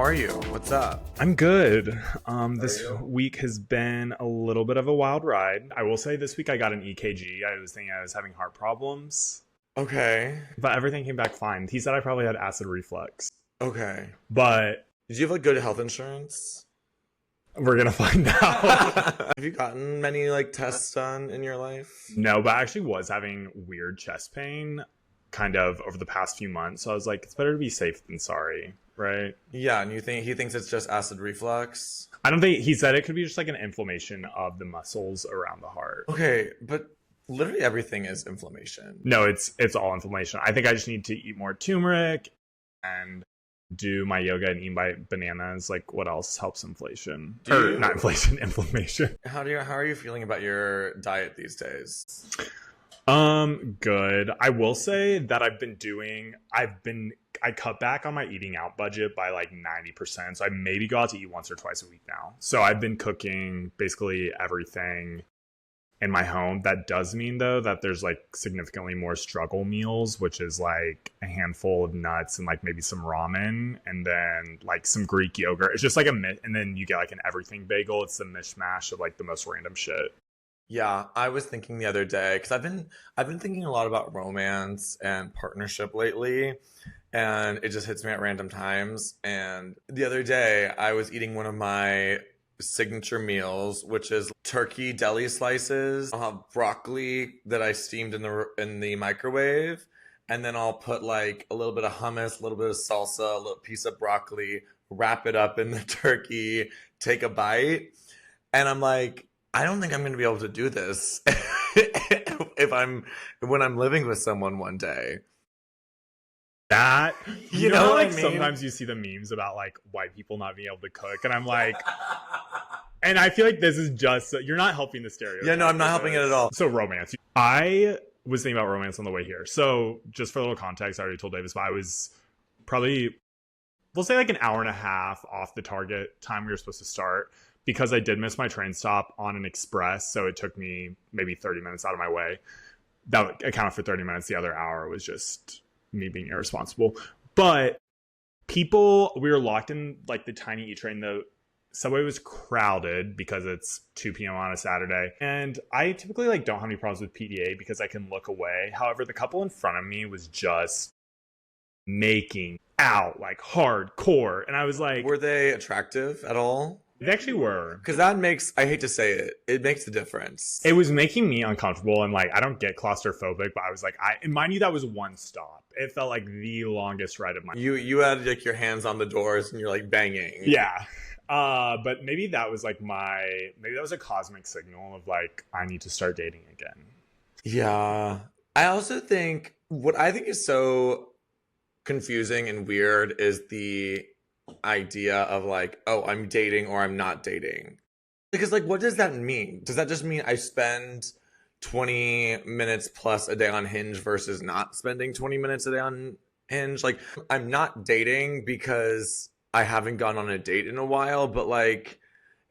are you? What's up? I'm good. This you? week has been a little bit of a wild ride. I will say this week I got an EKG. I was thinking I was having heart problems, Okay. but everything came back fine. He said I probably had acid reflux, Okay. but Did you have like good health insurance? we're going to find out. Have you gotten many like tests done in your life? No, but I actually was having weird chest pain kind of over the past few months. So I was like, it's better to be safe than sorry, right? Yeah, and he thinks it's just acid reflux? I don't think he said it could be just like an inflammation of the muscles around the heart. Okay, but literally everything is inflammation. No, it's all inflammation. I think I just need to eat more turmeric and do my yoga and eat my bananas. Like, what else helps inflation? Not inflation, inflammation. How are you feeling about your diet these days? Good. I will say that I cut back on my eating out budget by like 90%. So I maybe go out to eat once or twice a week now. So I've been cooking basically everything in my home. That does mean though that there's like significantly more struggle meals, which is like a handful of nuts and like maybe some ramen and then like some Greek yogurt. It's just like and then you get like an everything bagel. It's the mishmash of like the most random shit. Yeah, I was thinking the other day because I've been thinking a lot about romance and partnership lately, and it just hits me at random times. And the other day, I was eating one of my signature meals, which is turkey deli slices. I'll have broccoli that I steamed in the microwave, and then I'll put like a little bit of hummus, a little bit of salsa, a little piece of broccoli, wrap it up in the turkey, take a bite, and I'm like, I don't think I'm going to be able to do this when I'm living with someone one day. That You know what I like mean? sometimes you see the memes about like white people not being able to cook, and I'm like, and I feel like this is just you're not helping the stereotype. Yeah, no, I'm not helping it at all. So romance. I was thinking about romance on the way here. So just for a little context, I already told Davis, but I was probably, we'll say like an hour and a half off the target time we were supposed to start, because I did miss my train stop on an express. So it took me maybe 30 minutes out of my way. That accounted for 30 minutes. The other hour was just me being irresponsible. But we were locked in like the tiny E train. The subway was crowded because it's 2 p.m. on a Saturday. And I typically like don't have any problems with PDA because I can look away. However, the couple in front of me was just making out like hardcore. And I was like, Were they attractive at all? they actually were. Because that makes, I hate to say it, it makes a difference. It was making me uncomfortable, and like I don't get claustrophobic, but I was like, and mind you, that was one stop. It felt like the longest ride of my life. You had like your hands on the doors and you're like banging. Yeah. But maybe that was like maybe that was a cosmic signal of like, I need to start dating again. Yeah. I also think what I think is so confusing and weird is the idea of like, oh, I'm dating or I'm not dating. Because like, what does that mean? Does that just mean I spend 20 minutes plus a day on Hinge versus not spending 20 minutes a day on Hinge? Like, I'm not dating because I haven't gone on a date in a while, but like,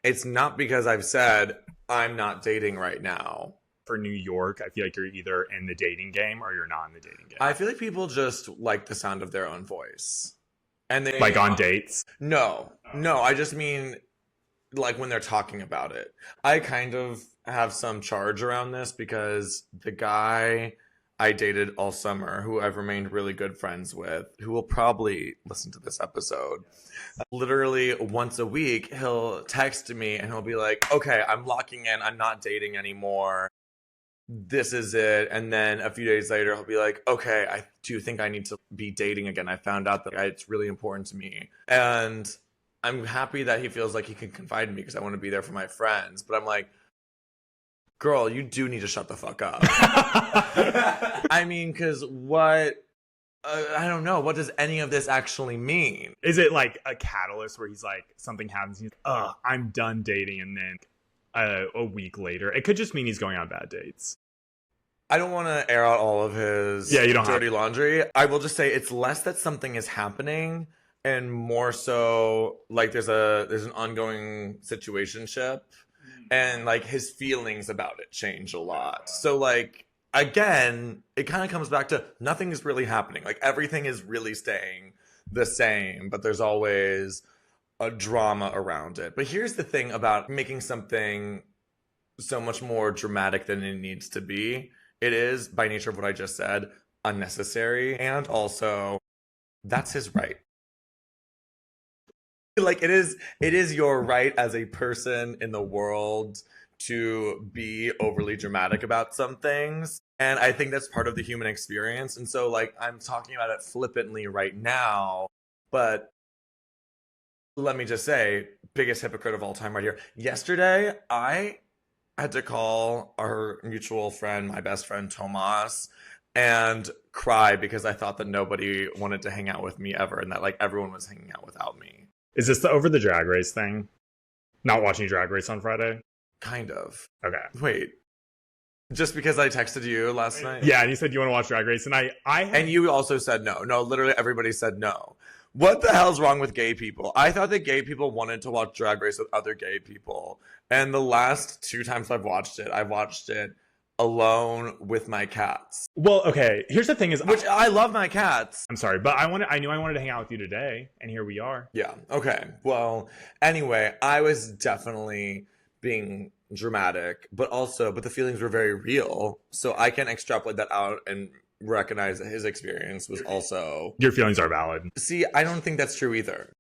it's not because I've said I'm not dating right now. For New York, I feel like you're either in the dating game or you're not in the dating game. I feel like people just like the sound of their own voice. And they Like on dates? No, I just mean like when they're talking about it. I kind of have some charge around this because the guy I dated all summer, who I've remained really good friends with, who will probably listen to this episode, literally once a week, he'll text me and he'll be like, okay, I'm locking in. I'm not dating anymore. This is it. And then a few days later, he'll be like, okay, I do think I need to be dating again. I found out that it's really important to me. And I'm happy that he feels like he can confide in me because I want to be there for my friends. But I'm like, girl, you do need to shut the fuck up. I mean, because what, I don't know. What does any of this actually mean? Is it like a catalyst where he's like, something happens, he's like, I'm done dating, and then a week later, it could just mean he's going on bad dates. I don't want to air out all of his dirty laundry. I will just say it's less that something is happening and more so like there's an ongoing situationship and like his feelings about it change a lot. So like, again, it kind of comes back to nothing is really happening. Like everything is really staying the same, but there's always a drama around it. But here's the thing about making something so much more dramatic than it needs to be. It is, by nature of what I just said, unnecessary. And also, that's his right. Like it is your right as a person in the world to be overly dramatic about some things. And I think that's part of the human experience. And so like I'm talking about it flippantly right now, but let me just say, biggest hypocrite of all time right here. Yesterday, I had to call our mutual friend, my best friend Tomas, and cry because I thought that nobody wanted to hang out with me ever and that like everyone was hanging out without me. Is this the over the drag race thing? Not watching Drag Race on Friday? Kind of. Okay. Wait. Just because I texted you last night? Yeah, and you said you want to watch Drag Race, and And you also said no. No, literally everybody said no. What the hell's wrong with gay people? I thought that gay people wanted to watch Drag Race with other gay people. And the last two times I've watched it alone with my cats. Well, okay. Here's the thing: is Which I love my cats. I'm sorry, but I knew I wanted to hang out with you today, and here we are. Yeah. Okay. Well, anyway, I was definitely being dramatic, but the feelings were very real. So I can extrapolate that out and recognize that his experience was also. Your feelings are valid. See, I don't think that's true either.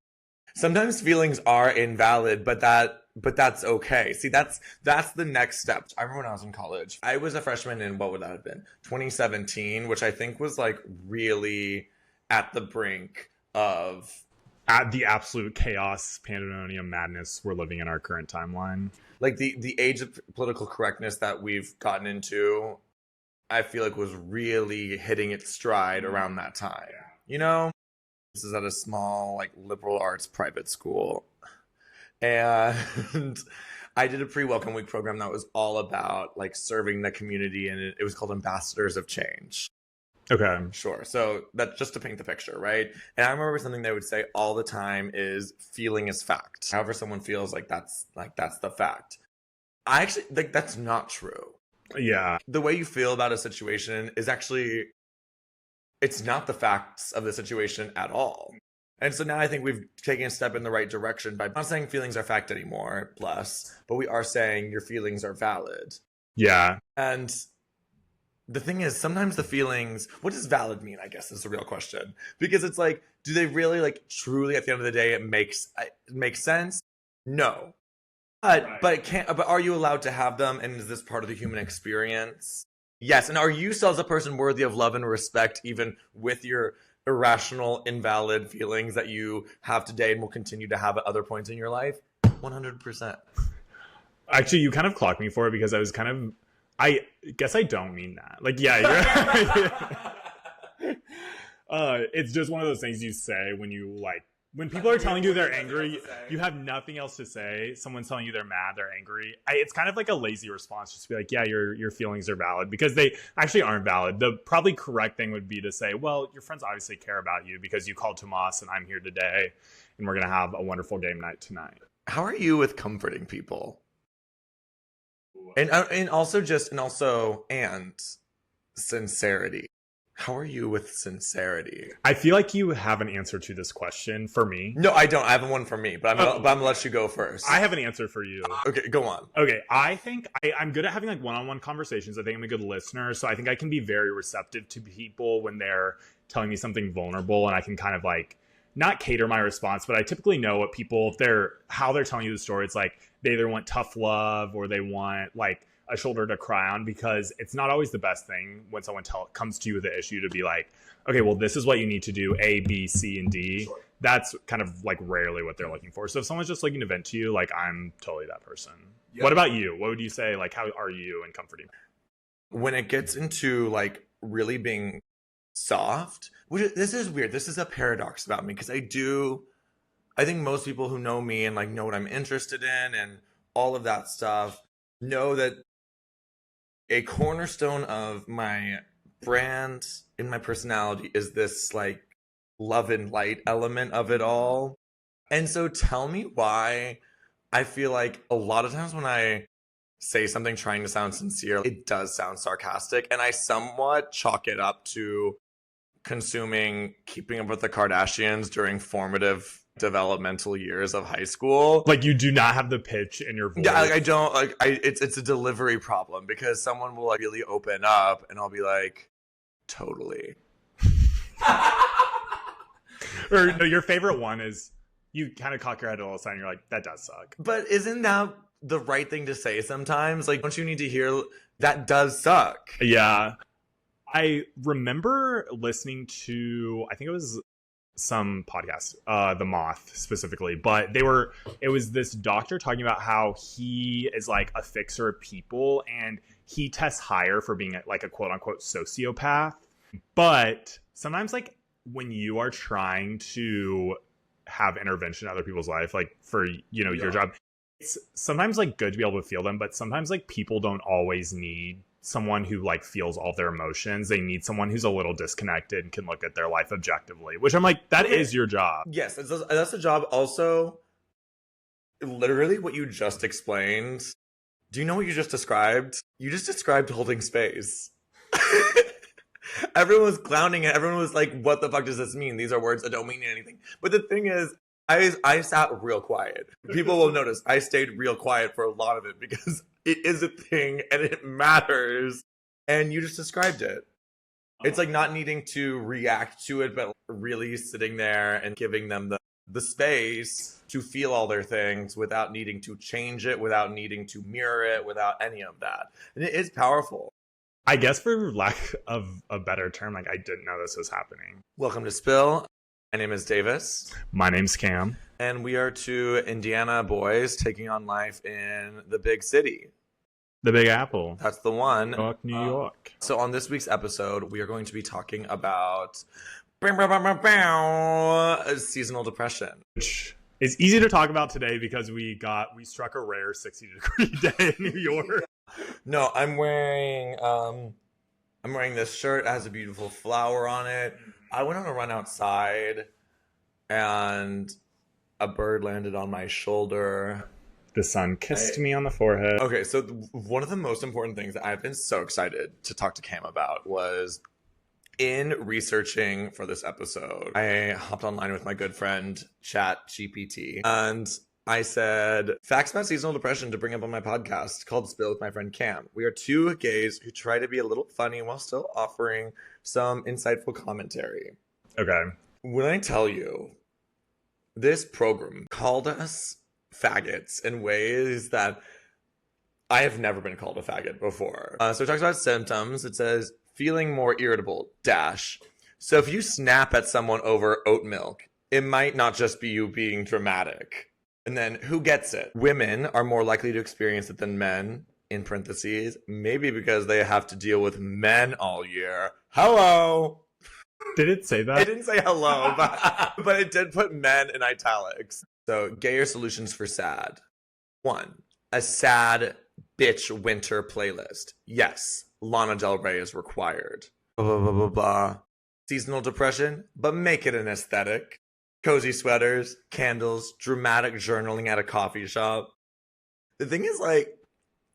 Sometimes feelings are invalid, but that's okay. See, that's the next step. I remember when I was in college, I was a freshman in, what would that have been? 2017, which I think was like really at the brink of At the absolute chaos, pandemonium, madness we're living in our current timeline. like the age of political correctness that we've gotten into. I feel like was really hitting its stride around that time. You know, this is at a small like liberal arts private school, and I did a pre-welcome week program that was all about like serving the community, and it was called Ambassadors of Change. Okay. Sure. So that's just to paint the picture, right? And I remember something they would say all the time is feeling is fact. However someone feels like that's the fact. I actually like that's not true. Yeah. The way you feel about a situation is actually it's not the facts of the situation at all. And so now I think we've taken a step in the right direction by not saying feelings are fact anymore, plus, but we are saying your feelings are valid. Yeah. And the thing is, sometimes the feelings, what does valid mean, I guess, is the real question. Because it's like, do they really, like, truly, at the end of the day, it makes sense? No. But are you allowed to have them, and is this part of the human experience? Yes. And are you still as a person worthy of love and respect, even with your irrational, invalid feelings that you have today and will continue to have at other points in your life? 100%. Actually, you kind of clocked me for it because I was kind of. I guess I don't mean that. Like, yeah, you're it's just one of those things you say when you like when people are telling you they're angry, you have nothing else to say. Someone's telling you they're mad, they're angry. It's kind of like a lazy response, just to be like, yeah, your feelings are valid, because they actually aren't valid. The probably correct thing would be to say, well, your friends obviously care about you because you called Tomas and I'm here today, and we're gonna have a wonderful game night tonight. How are you with comforting people? And sincerity. How are you with sincerity? I feel like you have an answer to this question for me. No, I don't. I have one for me, but I'm gonna let you go first. I have an answer for you. Okay, go on. Okay, I think I'm good at having like one-on-one conversations. I think I'm a good listener, so I think I can be very receptive to people when they're telling me something vulnerable, and I can kind of like not cater my response, but I typically know what people, how they're telling you the story. It's like they either want tough love or they want like a shoulder to cry on, because it's not always the best thing when someone comes to you with an issue to be like, okay, well, this is what you need to do, A, B, C, and D. Sure. That's kind of like rarely what they're looking for. So if someone's just looking to vent to you, like I'm totally that person. Yep. What about you? What would you say? Like, how are you in comforting? When it gets into like really being soft, this is weird. This is a paradox about me, because I think most people who know me and like know what I'm interested in and all of that stuff know that a cornerstone of my brand and my personality is this like love and light element of it all. And so tell me why I feel like a lot of times when I say something trying to sound sincere, it does sound sarcastic, and I somewhat chalk it up to consuming Keeping Up with the Kardashians during formative developmental years of high school. Like, you do not have the pitch in your voice. Yeah, like I don't like it's a delivery problem because someone will like really open up and I'll be like, totally. Or no, your favorite one is you kind of cock your head all the time and you're like, that does suck. But isn't that the right thing to say sometimes? Like, don't you need to hear that does suck? Yeah. I remember listening to, I think it was some podcast, The Moth specifically, but it was this doctor talking about how he is like a fixer of people and he tests higher for being like a quote unquote sociopath. But sometimes like when you are trying to have intervention in other people's life, like for, your job, it's sometimes like good to be able to feel them, but sometimes like people don't always need someone who like feels all their emotions. They need someone who's a little disconnected and can look at their life objectively, which I'm like, that is your job. Yes, that's the job. Also, literally what you just explained. Do you know what you just described? You just described holding space. Everyone was clowning it. Everyone was like, what the fuck does this mean? These are words that don't mean anything. But the thing is, I sat real quiet. People will notice I stayed real quiet for a lot of it because it is a thing and it matters. And you just described it. It's like not needing to react to it, but really sitting there and giving them the space to feel all their things without needing to change it, without needing to mirror it, without any of that. And it is powerful. I guess for lack of a better term, like I didn't know this was happening. Welcome to Spill. My name is Davis. My name's Cam. And we are two Indiana boys taking on life in the big city. The Big Apple. That's the one. New York. So on this week's episode, we are going to be talking about seasonal depression. Which is easy to talk about today because we struck a rare 60-degree day in New York. No, I'm wearing this shirt. It has a beautiful flower on it. I went on a run outside and a bird landed on my shoulder. The sun kissed me on the forehead. Okay, so one of the most important things that I've been so excited to talk to Cam about was in researching for this episode, I hopped online with my good friend ChatGPT and I said, facts about seasonal depression to bring up on my podcast called Spill with my friend Cam. We are two gays who try to be a little funny while still offering some insightful commentary. Okay. When I tell you, this program called us faggots in ways that I have never been called a faggot before. So it talks about symptoms. It says, feeling more irritable, dash. So if you snap at someone over oat milk, it might not just be you being dramatic. And then who gets it? Women are more likely to experience it than men, in parentheses, maybe because they have to deal with men all year. Hello. Did it say that? It didn't say hello, but it did put men in italics. So gayer solutions for sad. 1, a sad bitch winter playlist. Yes, Lana Del Rey is required. Blah, blah, blah, blah, blah. Seasonal depression, but make it an aesthetic. Cozy sweaters, candles, dramatic journaling at a coffee shop. The thing is, like,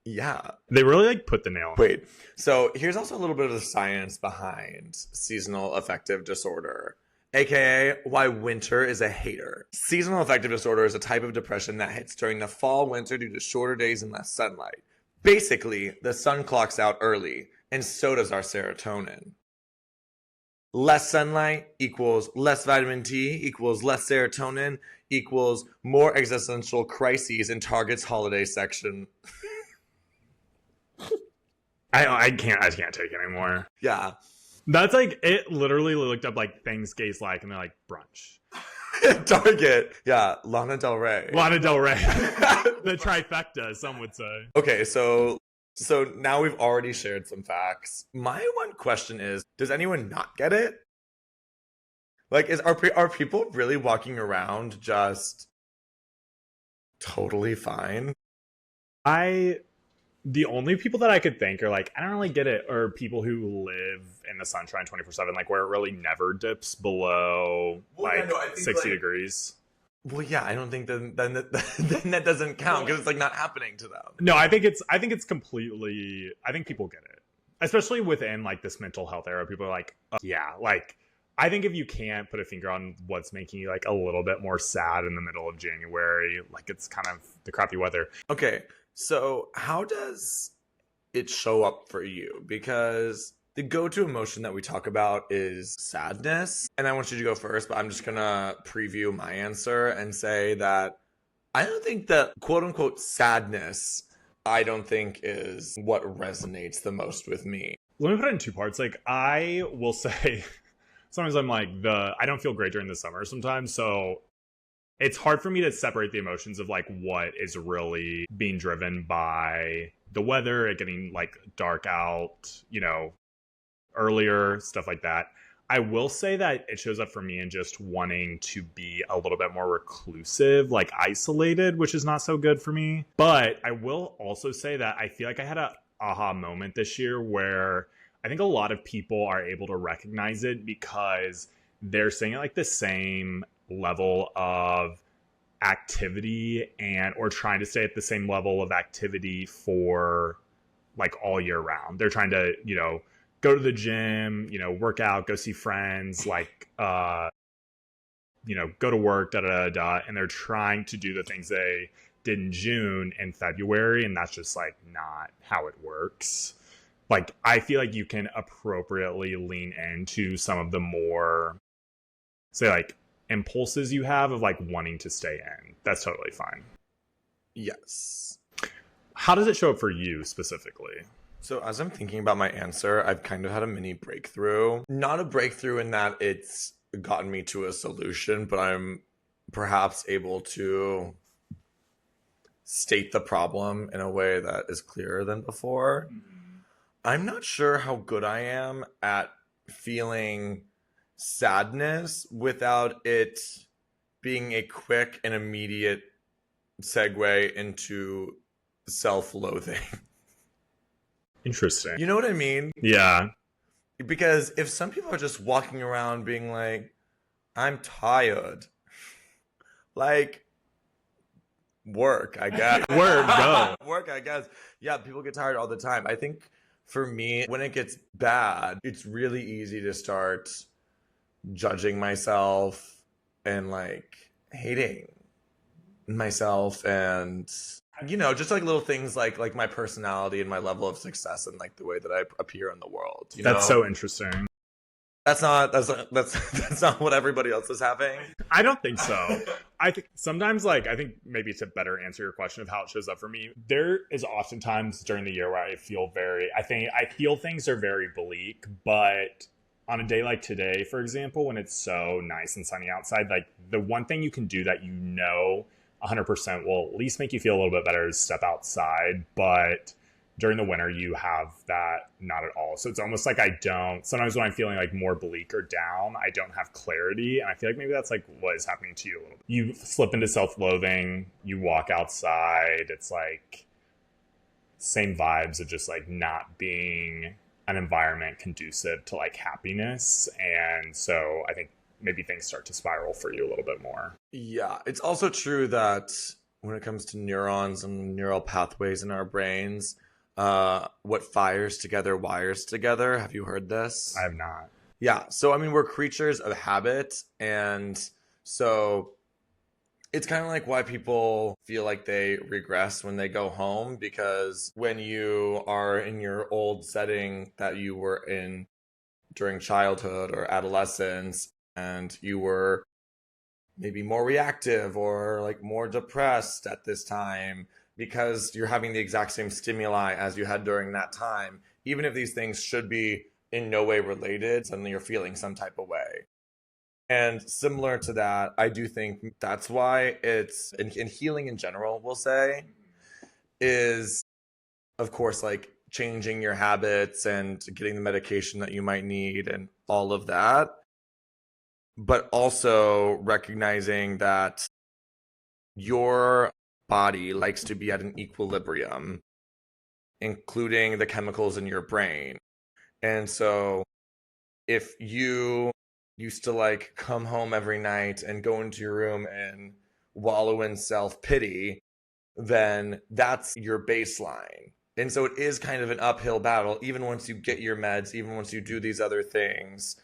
yeah. They really, like, put the nail on it. Wait, so here's also a little bit of the science behind seasonal affective disorder, aka why winter is a hater. Seasonal affective disorder is a type of depression that hits during the fall, winter due to shorter days and less sunlight. Basically, the sun clocks out early, and so does our serotonin. Less sunlight equals less vitamin D equals less serotonin equals more existential crises in Target's holiday section. I can't take it anymore. Yeah. That's like, it literally looked up like things gays like, and they're like, brunch. Target. Yeah. Lana Del Rey. Lana Del Rey. The trifecta, some would say. Okay, so now we've already shared some facts. My one question is, does anyone not get it? Like, are people really walking around just totally fine? The only people that I could think are like, I don't really get it, are people who live in the sunshine 24/7, like where it really never dips below 60 degrees. Well, yeah, I don't think then that doesn't count because it's like not happening to them. No, I think it's completely. I think people get it, especially within like this mental health era. People are like, yeah, like I think if you can't put a finger on what's making you like a little bit more sad in the middle of January, like it's kind of the crappy weather. Okay, so how does it show up for you? Because the go-to emotion that we talk about is sadness. And I want you to go first, but I'm just gonna preview my answer and say that I don't think that quote unquote sadness, I don't think is what resonates the most with me. Let me put it in two parts. Like I will say sometimes I'm like I don't feel great during the summer sometimes, so it's hard for me to separate the emotions of like what is really being driven by the weather, it getting like dark out, earlier, stuff like that. I will say that it shows up for me in just wanting to be a little bit more reclusive, like isolated, which is not so good for me. But I will also say that I feel like I had a aha moment this year where I think a lot of people are able to recognize it because they're staying at like the same level of activity and or trying to stay at the same level of activity for like all year round. They're trying to, go to the gym, work out, go see friends, like go to work, da da da da, and they're trying to do the things they did in June and February, and that's just like not how it works. Like I feel like you can appropriately lean into some of the more say like impulses you have of like wanting to stay in. That's totally fine. Yes. How does it show up for you specifically? So as I'm thinking about my answer, I've kind of had a mini breakthrough. Not a breakthrough in that it's gotten me to a solution, but I'm perhaps able to state the problem in a way that is clearer than before. I'm not sure how good I am at feeling sadness without it being a quick and immediate segue into self-loathing. Interesting. You know what I mean? Yeah. Because if some people are just walking around being like, I'm tired, like, work, I guess. Work, go. Work, I guess. Yeah, people get tired all the time. I think for me, when it gets bad, it's really easy to start judging myself and like hating myself and just like little things like my personality and my level of success and like the way that I appear in the world. That's so interesting. That's not what everybody else is having. I don't think so. I think sometimes I think maybe to better answer your question of how it shows up for me, there is oftentimes during the year where I feel things are very bleak, but on a day like today, for example, when it's so nice and sunny outside, like the one thing you can do that 100% will at least make you feel a little bit better is step outside. But during the winter, you have that not at all. So it's almost like sometimes when I'm feeling like more bleak or down, I don't have clarity. And I feel like maybe that's like what is happening to you a little bit. You slip into self-loathing, you walk outside. It's like same vibes of just like not being an environment conducive to like happiness. And so I think maybe things start to spiral for you a little bit more. Yeah, it's also true that when it comes to neurons and neural pathways in our brains, what fires together wires together. Have you heard this? I have not. Yeah, so I mean, we're creatures of habit, and so it's kind of like why people feel like they regress when they go home, because when you are in your old setting that you were in during childhood or adolescence, and you were maybe more reactive or like more depressed at this time because you're having the exact same stimuli as you had during that time, even if these things should be in no way related, suddenly you're feeling some type of way. And similar to that, I do think that's why it's in healing in general, we'll say, is of course like changing your habits and getting the medication that you might need and all of that, but also recognizing that your body likes to be at an equilibrium, including the chemicals in your brain. And so if you used to like come home every night and go into your room and wallow in self-pity, then that's your baseline. And so it is kind of an uphill battle, even once you get your meds, even once you do these other things,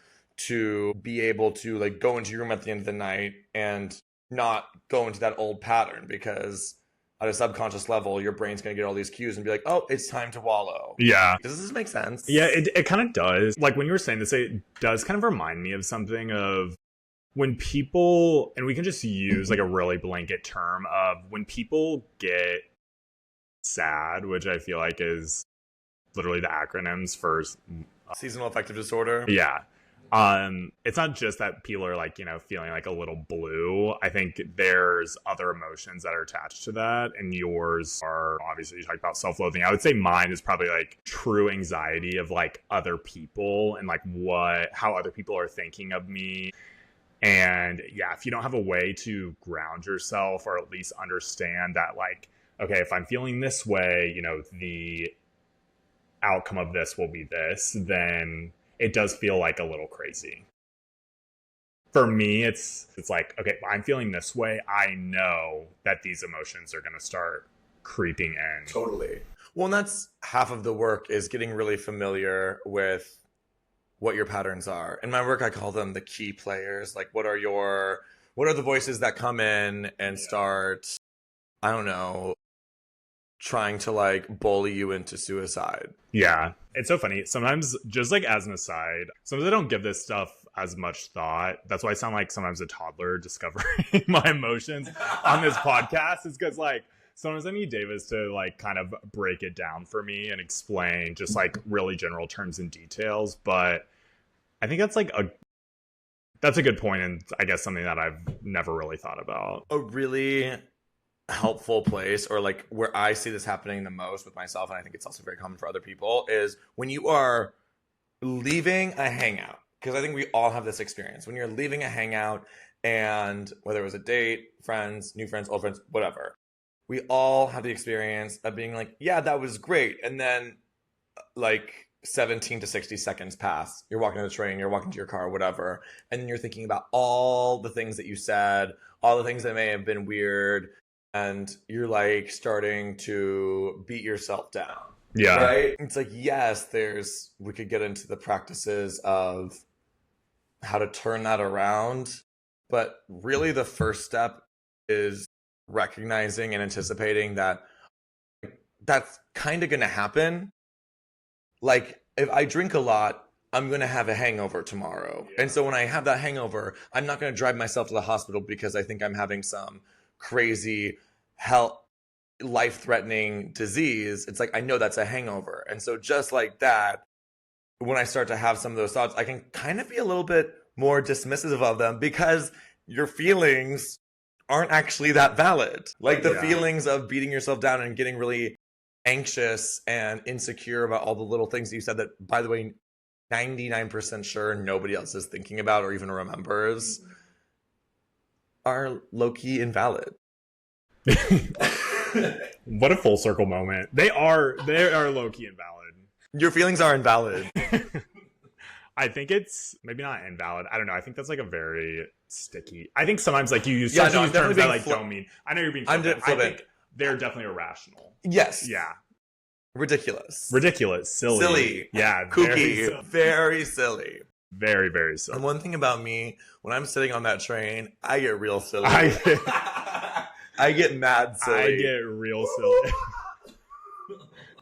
to be able to like go into your room at the end of the night and not go into that old pattern, because at a subconscious level, your brain's going to get all these cues and be like, oh, it's time to wallow. Yeah. Does this make sense? Yeah, it kind of does. Like when you were saying this, it does kind of remind me of something of when people, and we can just use like a really blanket term of when people get sad, which I feel like is literally the acronyms for seasonal affective disorder. Yeah. It's not just that people are like, feeling like a little blue. I think there's other emotions that are attached to that. And yours are obviously, you talked about self-loathing. I would say mine is probably like true anxiety of like other people and like how other people are thinking of me. And yeah, if you don't have a way to ground yourself or at least understand that like, okay, if I'm feeling this way, the outcome of this will be this, then it does feel like a little crazy. For me, it's like, okay, I'm feeling this way. I know that these emotions are going to start creeping in. Totally. Well, and that's half of the work, is getting really familiar with what your patterns are. In my work, I call them the key players. Like, what are the voices that come in and start, I don't know, trying to like bully you into suicide? Yeah. It's so funny. Sometimes, just like as an aside, sometimes I don't give this stuff as much thought. That's why I sound like sometimes a toddler discovering my emotions on this podcast, is because like sometimes I need Davis to like kind of break it down for me and explain just like really general terms and details. But I think that's a good point, and I guess something that I've never really thought about. A really helpful place, or like where I see this happening the most with myself, and I think it's also very common for other people, is when you are leaving a hangout. Because I think we all have this experience when you're leaving a hangout, and whether it was a date, friends, new friends, old friends, whatever, we all have the experience of being like, yeah, that was great. And then like 17 to 60 seconds pass. You're walking to the train, you're walking to your car, whatever. And then you're thinking about all the things that you said, all the things that may have been weird. And you're like starting to beat yourself down. Yeah. Right? It's like, yes, we could get into the practices of how to turn that around. But really the first step is recognizing and anticipating that that's kind of going to happen. Like if I drink a lot, I'm going to have a hangover tomorrow. Yeah. And so when I have that hangover, I'm not going to drive myself to the hospital because I think I'm having some crazy life-threatening disease. It's like, I know that's a hangover. And so just like that, when I start to have some of those thoughts, I can kind of be a little bit more dismissive of them, because your feelings aren't actually that valid. Like the feelings of beating yourself down and getting really anxious and insecure about all the little things that you said that, by the way, 99% sure nobody else is thinking about or even remembers, are low-key invalid. What a full circle moment. They are low-key invalid. Your feelings are invalid. I think it's maybe not invalid. I don't know. I think that's like a very sticky. I think sometimes like you use terms that like don't mean. I know you're being flippant. I think they're definitely irrational. Yes. Yeah. Ridiculous. Silly. Yeah. Kooky. Very silly. Very, very silly. And one thing about me, when I'm sitting on that train, I get real silly. I get mad silly. I get real silly.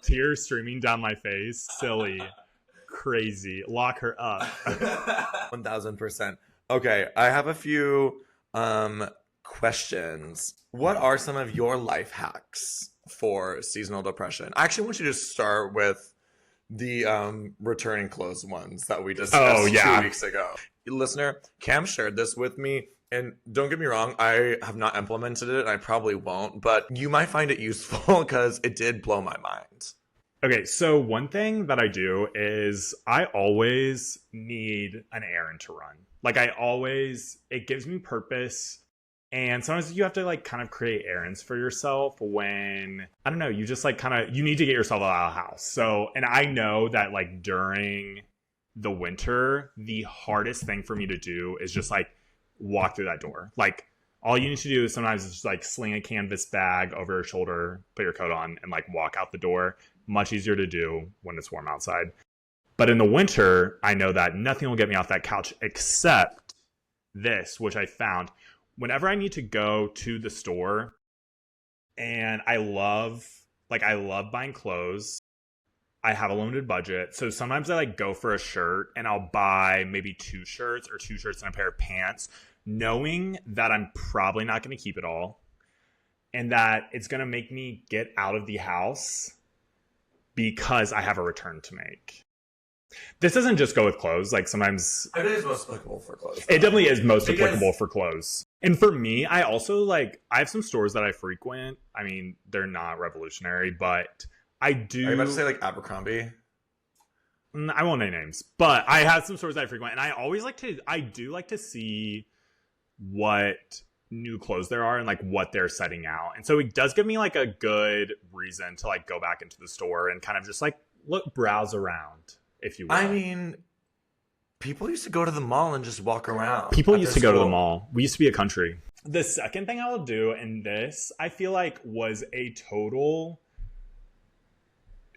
Tears streaming down my face. Silly. Crazy. Lock her up. 1000%. Okay, I have a few questions. What are some of your life hacks for seasonal depression? I actually want you to start with the returning clothes ones that we discussed 2 weeks ago. Listener, Cam shared this with me, and don't get me wrong, I have not implemented it, and I probably won't, but you might find it useful because it did blow my mind. Okay, so one thing that I do is I always need an errand to run. Like it gives me purpose. And sometimes you have to like kind of create errands for yourself when, I don't know, you just like you need to get yourself out of the house. So, and I know that like during the winter, the hardest thing for me to do is just like walk through that door. Like all you need to do is sometimes just like sling a canvas bag over your shoulder, put your coat on, and like walk out the door. Much easier to do when it's warm outside. But in the winter, I know that nothing will get me off that couch except this, which I found. Whenever I need to go to the store, and I love buying clothes. I have a limited budget. So sometimes I like go for a shirt and I'll buy maybe 2 shirts or 2 shirts and a pair of pants, knowing that I'm probably not going to keep it all and that it's going to make me get out of the house because I have a return to make. This doesn't just go with clothes. Like sometimes It is most applicable for clothes. it definitely is most Because- applicable for clothes. And for me, I also I have some stores that I frequent. I mean, they're not revolutionary, but I do. Are you about to say like Abercrombie? I won't name names, but I have some stores that I frequent, and I do like to see what new clothes there are and like what they're setting out. And so it does give me like a good reason to like go back into the store and kind of just like browse around, if you will. I mean, people used to go to the mall and just walk around. People used to go to the mall. We used to be a country. The second thing I will do, and this I feel like was a total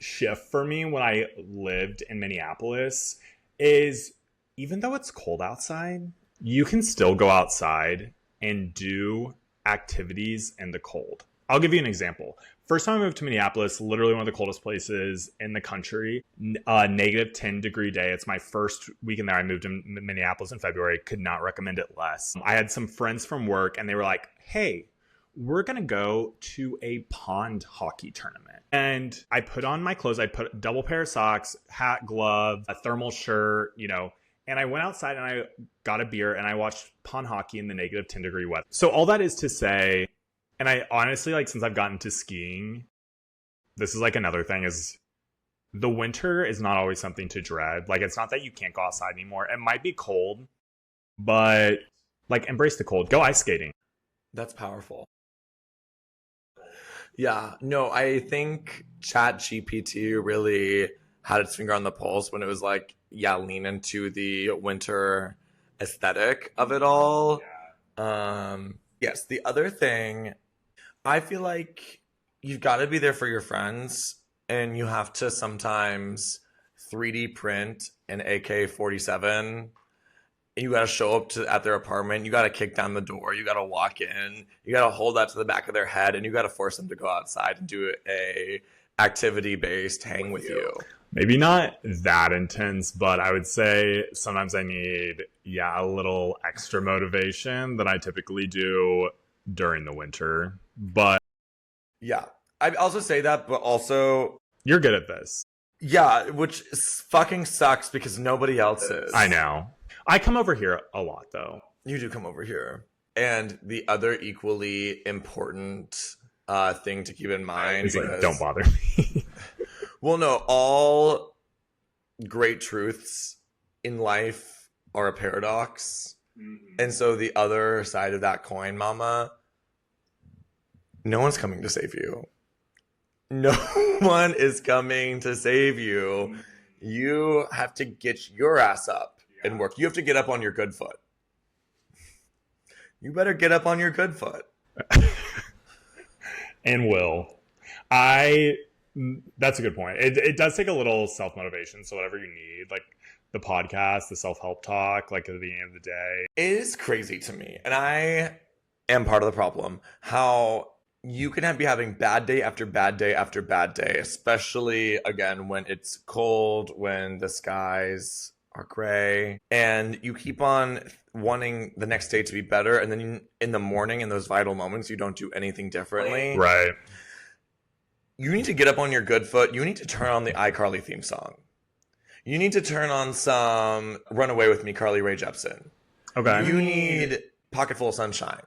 shift for me when I lived in Minneapolis, is even though it's cold outside, you can still go outside and do activities in the cold. I'll give you an example. First time I moved to Minneapolis, literally one of the coldest places in the country, negative 10-degree day. It's my first weekend there. I moved to Minneapolis in February. Could not recommend it less. I had some friends from work and they were like, hey, we're going to go to a pond hockey tournament. And I put on my clothes. I put a double pair of socks, hat, glove, a thermal shirt, and I went outside and I got a beer and I watched pond hockey in the negative 10-degree weather. So all that is to say, and I honestly, since I've gotten to skiing, this is another thing is the winter is not always something to dread. It's not that you can't go outside anymore. It might be cold, but embrace the cold. Go ice skating. That's powerful. Yeah, no, I think ChatGPT really had its finger on the pulse when it was lean into the winter aesthetic of it all. Yes, the other thing, I feel like you've got to be there for your friends and you have to sometimes 3D print an AK-47. You got to show up at their apartment. You got to kick down the door. You got to walk in. You got to hold that to the back of their head, and you got to force them to go outside and do a activity-based hang with you. Maybe not that intense, but I would say sometimes I need, a little extra motivation than I typically do during the winter. But yeah, I also say that, but also you're good at this. Yeah, which fucking sucks because nobody else is. I know. I come over here a lot, though. You do come over here. And the other equally important thing to keep in mind is don't bother me. Well, no, all great truths in life are a paradox. Mm-hmm. And so the other side of that coin, mama, no one's coming to save you. No one is coming to save you. You have to get your ass up and work. You have to get up on your good foot. You better get up on your good foot. And will. That's a good point. It does take a little self-motivation. So whatever you need, the podcast, the self-help talk, at the end of the day. It is crazy to me. And I am part of the problem. How you can be having bad day after bad day after bad day, especially, again, when it's cold, when the skies are gray, and you keep on wanting the next day to be better, and then in the morning, in those vital moments, you don't do anything differently. Right. You need to get up on your good foot. You need to turn on the iCarly theme song. You need to turn on some Run Away With Me, Carly Rae Jepsen. Okay. You need Pocket Full of Sunshine.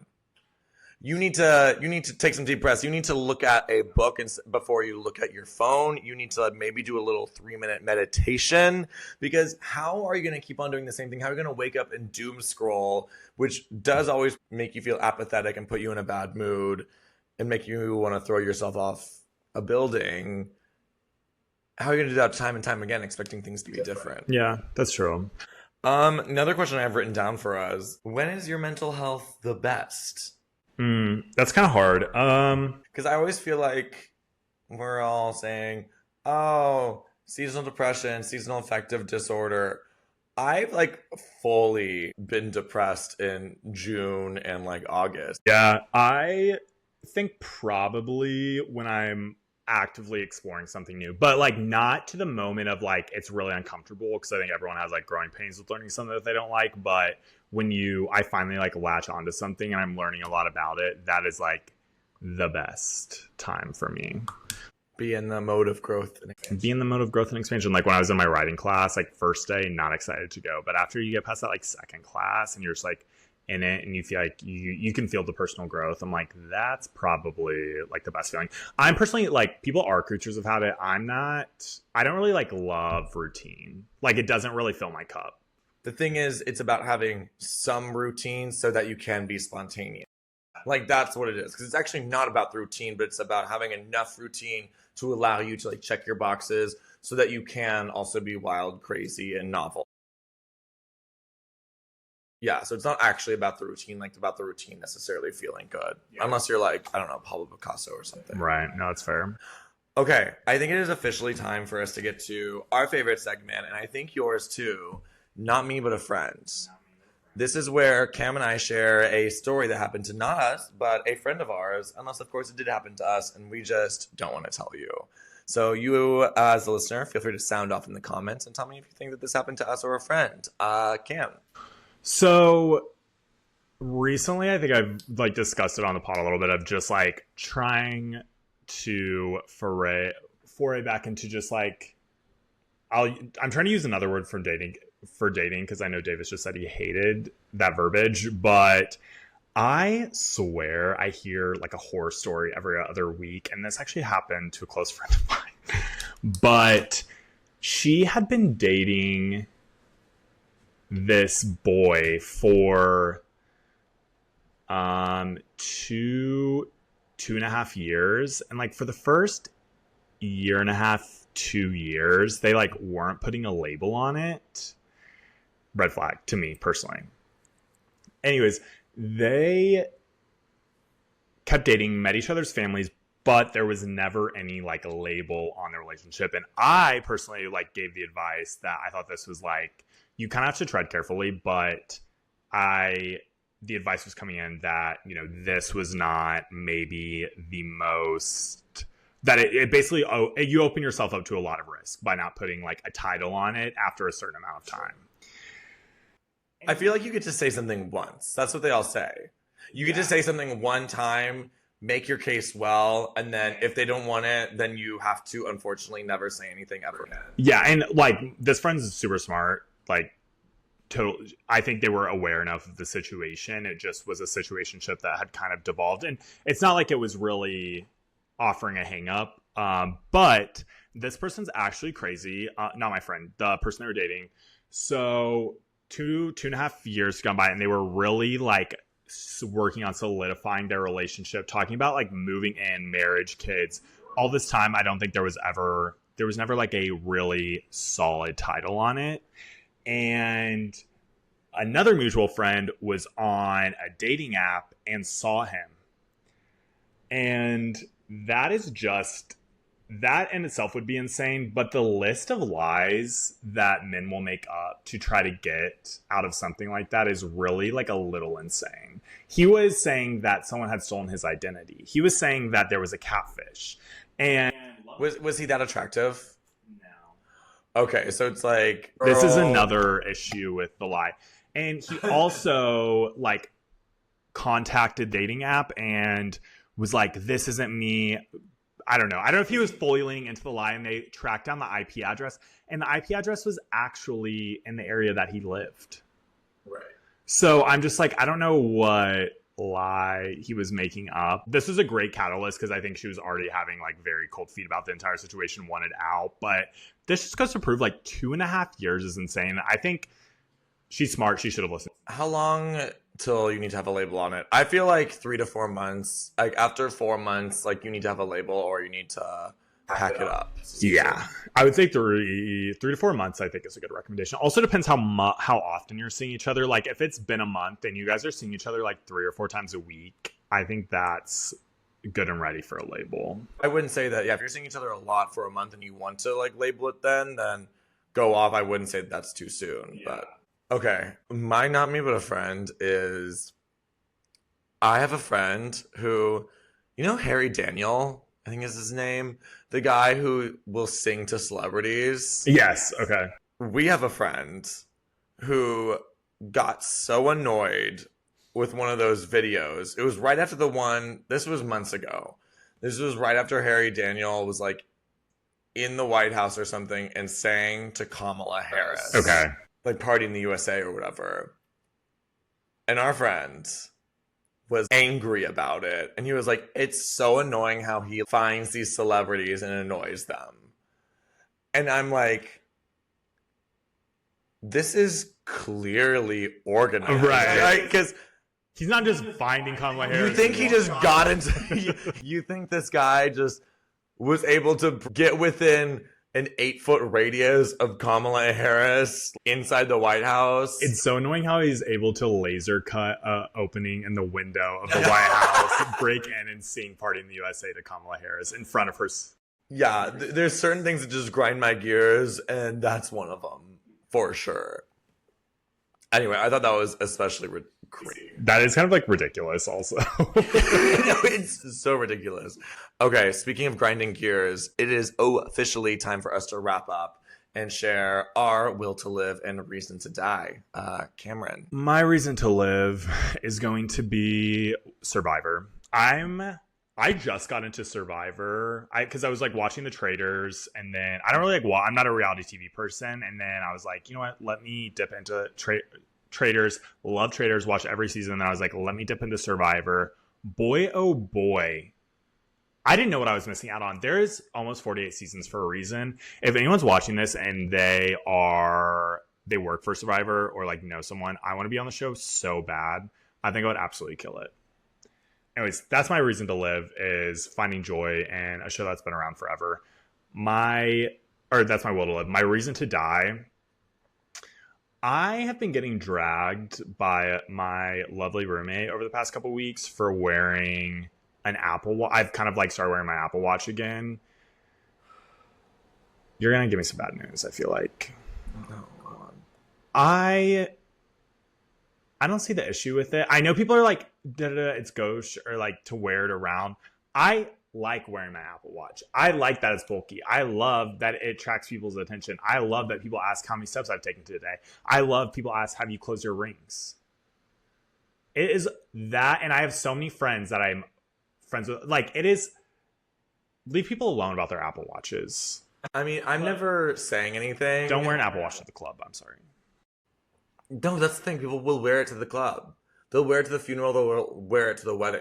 You need to take some deep breaths. You need to look at a book before you look at your phone. You need to maybe do a little 3-minute meditation, because how are you going to keep on doing the same thing? How are you going to wake up and doom scroll, which does always make you feel apathetic and put you in a bad mood and make you want to throw yourself off a building? How are you going to do that time and time again, expecting things to be different? Yeah, that's true. Another question I have written down for us: when is your mental health the best? That's kind of hard. Because I always feel like we're all saying, oh, seasonal depression, seasonal affective disorder. I've like fully been depressed in June and like August. Yeah, I think probably when I'm actively exploring something new, but like not to the moment of like it's really uncomfortable because I think everyone has like growing pains with learning something that they don't like. But when I finally like latch onto something and I'm learning a lot about it, that is like the best time for me. Be in the mode of growth and expansion. Be in the mode of growth and expansion. Like when I was in my writing class, like first day, not excited to go. But after you get past that like second class and you're just like in it and you feel like you can feel the personal growth, I'm like, that's probably like the best feeling. I'm personally like, people are creatures of habit. I don't really like love routine. Like it doesn't really fill my cup. The thing is, it's about having some routine so that you can be spontaneous. Like that's what it is. Because it's actually not about the routine, but it's about having enough routine to allow you to like check your boxes so that you can also be wild, crazy, and novel. Yeah, so it's not actually about the routine, like about the routine necessarily feeling good. Yeah. Unless you're like, I don't know, Pablo Picasso or something. Right. No, that's fair. Okay, I think it is officially time for us to get to our favorite segment, and I think yours too. Not me, but a friend. This is where Cam and I share a story that happened to not us, but a friend of ours, unless, of course, it did happen to us, and we just don't want to tell you. So you, as the listener, feel free to sound off in the comments and tell me if you think that this happened to us or a friend. Cam. So recently, I think I've like discussed it on the pod a little bit of just like trying to foray back into just like, I'm trying to use another word for dating because I know Davis just said he hated that verbiage, but I swear I hear like a horror story every other week, and this actually happened to a close friend of mine. But she had been dating this boy for 2.5 years, and like for the first year and a half, 2 years, they like weren't putting a label on it. Red flag to me personally. Anyways, they kept dating, met each other's families, but there was never any like label on their relationship. And I personally like gave the advice that I thought this was like, you kind of have to tread carefully, but the advice was coming in that, you know, this was not maybe the most, that it basically, you open yourself up to a lot of risk by not putting like a title on it after a certain amount of time. I feel like you get to say something once. That's what they all say. You get to say something one time, make your case well, and then if they don't want it, then you have to unfortunately never say anything ever again. Yeah, and like this friend's super smart. Like, I think they were aware enough of the situation. It just was a situationship that had kind of devolved, and it's not like it was really offering a hang up. But this person's actually crazy. Not my friend, the person they were dating. So 2.5 years gone by, and they were really like working on solidifying their relationship, talking about like moving in, marriage, kids. All this time, I don't think there was never like a really solid title on it. And another mutual friend was on a dating app and saw him. And that in itself would be insane, but the list of lies that men will make up to try to get out of something like that is really like a little insane. He was saying that someone had stolen his identity. He was saying that there was a catfish. And was he that attractive? No. Okay, so it's like, this is another issue with the lie. And he also like contacted dating app and was like, this isn't me. I don't know if he was fully leaning into the lie, and they tracked down the IP address, and the IP address was actually in the area that he lived. Right. So I'm just like, I don't know what lie he was making up. This was a great catalyst because I think she was already having like very cold feet about the entire situation, wanted out. But this just goes to prove like 2.5 years is insane. I think she's smart. She should have listened. How long till you need to have a label on it? I feel like 3 to 4 months. Like after 4 months, like you need to have a label or you need to pack it up. Yeah, I would say 3 to 4 months. I think is a good recommendation. Also depends how often you're seeing each other. Like if it's been a month and you guys are seeing each other like 3 or 4 times a week, I think that's good and ready for a label. I wouldn't say that. Yeah, if you're seeing each other a lot for a month and you want to like label it, then go off. I wouldn't say that's too soon. Yeah. But okay, my not me but a friend is. I have a friend who, Harry Daniel, I think is his name, the guy who will sing to celebrities. Yes. Okay. We have a friend who got so annoyed with one of those videos. It was right after this was months ago. This was right after Harry Daniel was like in the White House or something and sang to Kamala Harris. Okay. Like Party in the USA or whatever. And our friend was angry about it. And he was like, it's so annoying how he finds these celebrities and annoys them. And I'm like, this is clearly organized. Right. Because he's not just finding Kamala Harris. you think he just got into... you think this guy just was able to get within an 8-foot radius of Kamala Harris inside the White House? It's so annoying how he's able to laser cut a opening in the window of the White House, break in and sing Party in the USA to Kamala Harris in front of her. Yeah, there's certain things that just grind my gears, and that's one of them, for sure. Anyway, I thought that was especially crazy. That is kind of like ridiculous also. It's so ridiculous. Okay, speaking of grinding gears, it is officially time for us to wrap up and share our will to live and reason to die. Cameron. My reason to live is going to be Survivor. I just got into Survivor because I was like watching the Traitors, and then I don't really like. I'm not a reality TV person, and then I was like, you know what? Let me dip into Traitors. Love Traitors. Watch every season. And then I was like, let me dip into Survivor. Boy, oh boy, I didn't know what I was missing out on. There is almost 48 seasons for a reason. If anyone's watching this and they work for Survivor or like know someone, I want to be on the show so bad. I think I would absolutely kill it. Anyways, that's my reason to live, is finding joy in a show that's been around forever. That's my will to live. My reason to die, I have been getting dragged by my lovely roommate over the past couple weeks for wearing an Apple Watch. I've kind of like started wearing my Apple Watch again. You're going to give me some bad news, I feel like. Oh, God. I don't see the issue with it. I know people are like, it's gauche, or like to wear it around. I like wearing my Apple Watch. I like that it's bulky. I love that it attracts people's attention. I love that people ask how many steps I've taken today. I love people ask, have you closed your rings? It is that, and I have so many friends that I'm friends with. Like, it is, leave people alone about their Apple Watches. I mean, I'm never saying anything. Don't wear an Apple Watch to the club. I'm sorry. No, that's the thing. People will wear it to the club. They'll wear it to the funeral. They'll wear it to the wedding.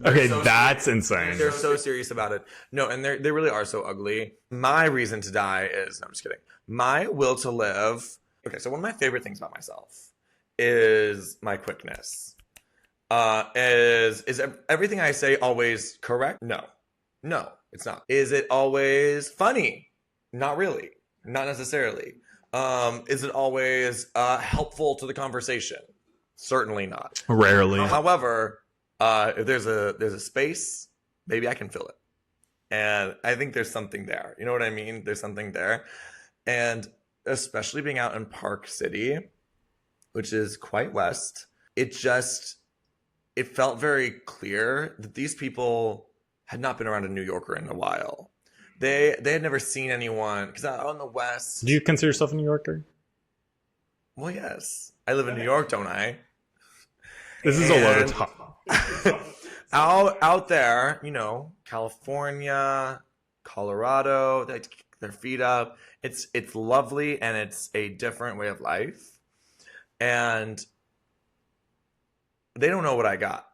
Okay, so that's serious. insane. They're so serious about it. No, and they really are so ugly. My reason to die is... No, I'm just kidding. My will to live... Okay, so one of my favorite things about myself is my quickness. Is everything I say always correct? No. No, it's not. Is it always funny? Not really. Not necessarily. Is it always helpful to the conversation? Certainly not. Rarely. However, if there's a space, maybe I can fill it. And I think there's something there. You know what I mean? There's something there. And especially being out in Park City, which is quite west, it felt very clear that these people had not been around a New Yorker in a while. They had never seen anyone, because out in the west... Do you consider yourself a New Yorker? Well, yes. I live in New York, don't I? This is a load of talk. out there, California, Colorado, they kick their feet up. It's lovely, and it's a different way of life. And they don't know what I got.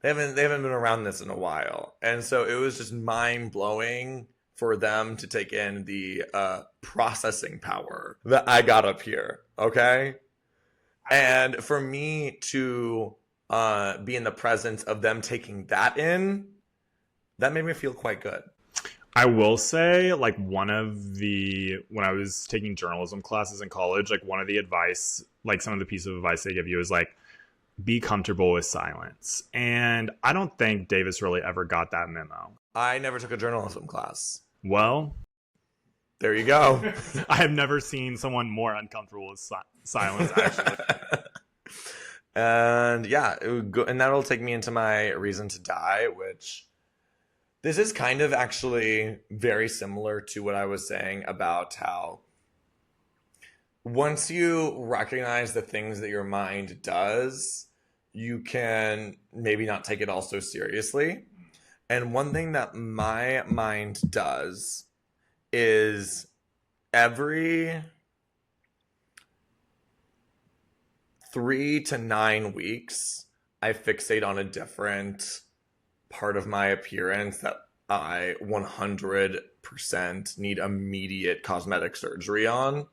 They haven't been around this in a while. And so it was just mind-blowing for them to take in the processing power that I got up here, okay? And for me to be in the presence of them taking that in, that made me feel quite good. I will say, like, when I was taking journalism classes in college, like, one of the advice, like, some of the pieces of advice they give you is, like, be comfortable with silence. And I don't think Davis really ever got that memo. I never took a journalism class. Well, there you go. I have never seen someone more uncomfortable with silence, actually. And yeah, and that'll take me into my reason to die, which this is kind of actually very similar to what I was saying about how once you recognize the things that your mind does, you can maybe not take it all so seriously. And one thing that my mind does is every 3 to 9 weeks, I fixate on a different part of my appearance that I 100% need immediate cosmetic surgery on.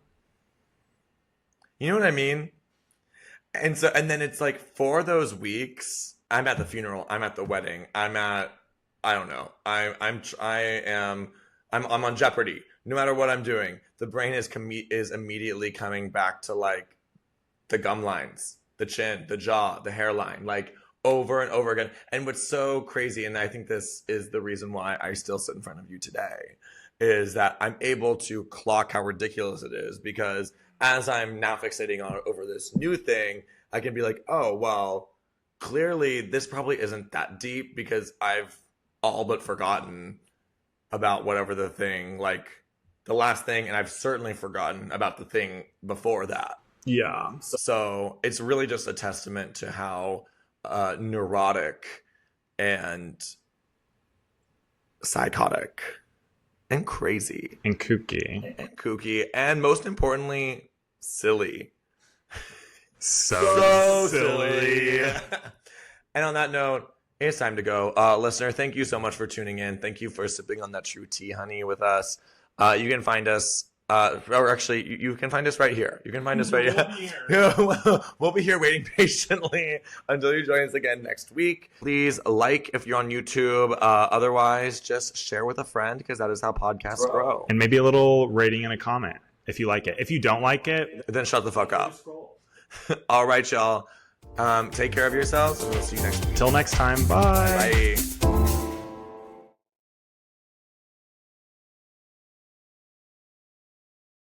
You know what I mean? And then it's like for those weeks, I'm at the funeral, I'm at the wedding, I don't know. I'm on Jeopardy. No matter what I'm doing, the brain is immediately coming back to like the gum lines, the chin, the jaw, the hairline, like over and over again. And what's so crazy, and I think this is the reason why I still sit in front of you today, is that I'm able to clock how ridiculous it is, because as I'm now fixating on over this new thing, I can be like, oh, well, clearly this probably isn't that deep because I've all but forgotten about whatever the thing, like the last thing, and I've certainly forgotten about the thing before that. Yeah. So it's really just a testament to how neurotic and psychotic and crazy and kooky and most importantly, silly. So silly. And on that note, it's time to go. Listener, thank you so much for tuning in. Thank you for sipping on that true tea, honey, with us. You can find us, or actually, you can find us right here. You can find us right here. We'll be here waiting patiently until you join us again next week. Please like if you're on YouTube. Otherwise, just share with a friend, because that is how podcasts grow. And maybe a little rating and a comment if you like it. If you don't like it, then shut the fuck up. All right, y'all. Take care of yourselves, and we'll see you next week. Till next time. Bye. Bye.